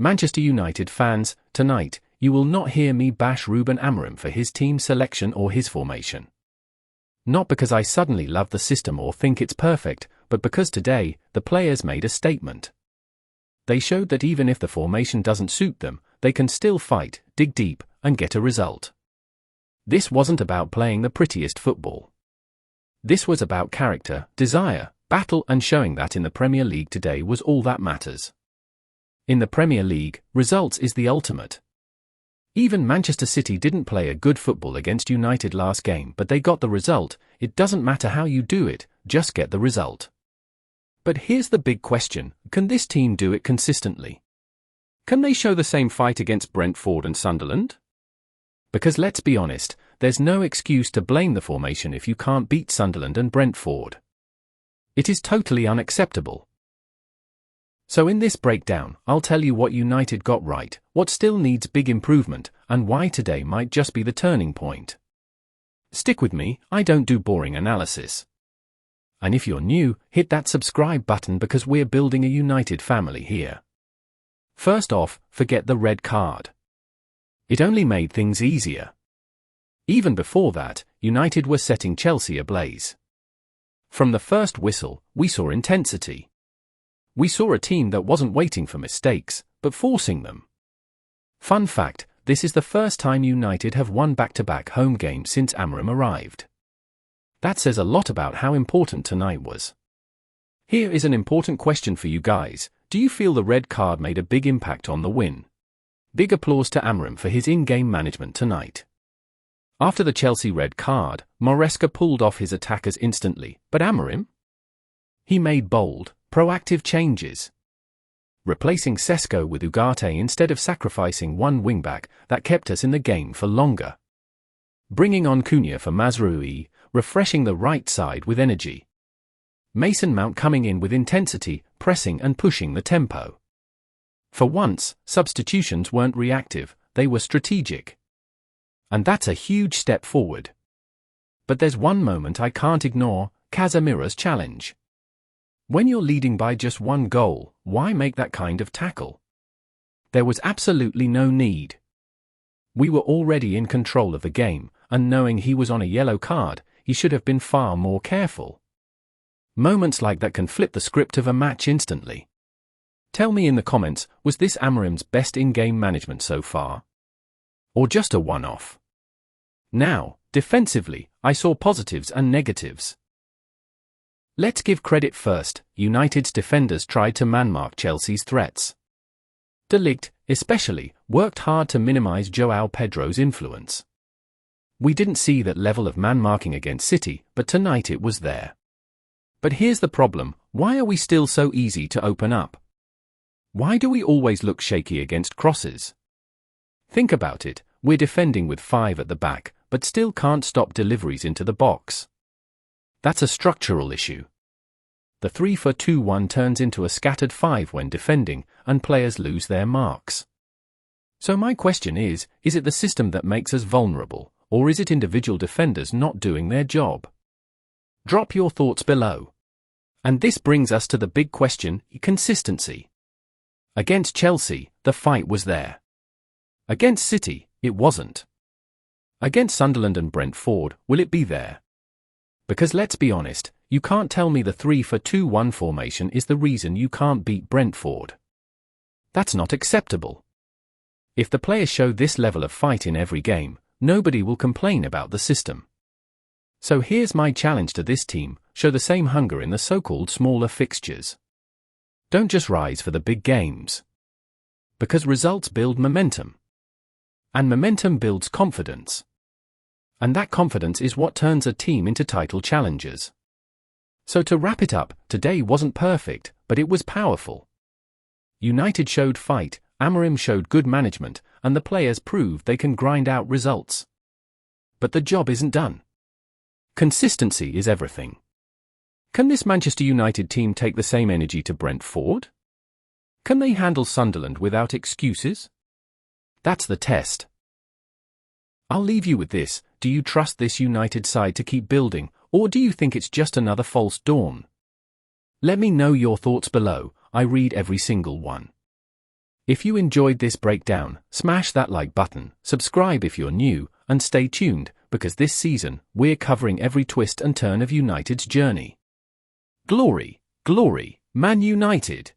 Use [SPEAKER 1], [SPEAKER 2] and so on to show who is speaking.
[SPEAKER 1] Manchester United fans, tonight, you will not hear me bash Ruben Amorim for his team selection or his formation. Not because I suddenly love the system or think it's perfect, but because today, the players made a statement. They showed that even if the formation doesn't suit them, they can still fight, dig deep, and get a result. This wasn't about playing the prettiest football. This was about character, desire, battle, and showing that in the Premier League today was all that matters. In the Premier League, results is the ultimate. Even Manchester City didn't play a good football against United last game, but they got the result. It doesn't matter how you do it, just get the result. But here's the big question, can this team do it consistently? Can they show the same fight against Brentford and Sunderland? Because let's be honest, there's no excuse to blame the formation if you can't beat Sunderland and Brentford. It is totally unacceptable. So in this breakdown, I'll tell you what United got right, what still needs big improvement, and why today might just be the turning point. Stick with me, I don't do boring analysis. And if you're new, hit that subscribe button because we're building a United family here. First off, forget the red card. It only made things easier. Even before that, United were setting Chelsea ablaze. From the first whistle, we saw intensity. We saw a team that wasn't waiting for mistakes, but forcing them. Fun fact, this is the first time United have won back-to-back home games since Amorim arrived. That says a lot about how important tonight was. Here is an important question for you guys. Do you feel the red card made a big impact on the win? Big applause to Amorim for his in-game management tonight. After the Chelsea red card, Maresca pulled off his attackers instantly, but Amorim? He made bold, proactive changes. Replacing Sesko with Ugarte instead of sacrificing one wingback, that kept us in the game for longer. Bringing on Cunha for Mazraoui, refreshing the right side with energy. Mason Mount coming in with intensity, pressing and pushing the tempo. For once, substitutions weren't reactive, they were strategic. And that's a huge step forward. But there's one moment I can't ignore, Casemiro's challenge. When you're leading by just one goal, why make that kind of tackle? There was absolutely no need. We were already in control of the game, and knowing he was on a yellow card, he should have been far more careful. Moments like that can flip the script of a match instantly. Tell me in the comments, was this Amorim's best in-game management so far? Or just a one-off? Now, defensively, I saw positives and negatives. Let's give credit first. United's defenders tried to man-mark Chelsea's threats. De Ligt, especially, worked hard to minimize João Pedro's influence. We didn't see that level of man-marking against City, but tonight it was there. But here's the problem, why are we still so easy to open up? Why do we always look shaky against crosses? Think about it, we're defending with 5 at the back, but still can't stop deliveries into the box. That's a structural issue. The 3-4-2-1 turns into a scattered 5 when defending, and players lose their marks. So my question is it the system that makes us vulnerable, or is it individual defenders not doing their job? Drop your thoughts below. And this brings us to the big question, consistency. Against Chelsea, the fight was there. Against City, it wasn't. Against Sunderland and Brentford, will it be there? Because let's be honest, you can't tell me the 3-4-2-1 formation is the reason you can't beat Brentford. That's not acceptable. If the players show this level of fight in every game, nobody will complain about the system. So here's my challenge to this team, show the same hunger in the so-called smaller fixtures. Don't just rise for the big games. Because results build momentum. And momentum builds confidence. And that confidence is what turns a team into title challengers. So to wrap it up, today wasn't perfect, but it was powerful. United showed fight, Amorim showed good management, and the players proved they can grind out results. But the job isn't done. Consistency is everything. Can this Manchester United team take the same energy to Brentford? Can they handle Sunderland without excuses? That's the test. I'll leave you with this, do you trust this United side to keep building, or do you think it's just another false dawn? Let me know your thoughts below, I read every single one. If you enjoyed this breakdown, smash that like button, subscribe if you're new, and stay tuned, because this season, we're covering every twist and turn of United's journey. Glory, glory, Man United!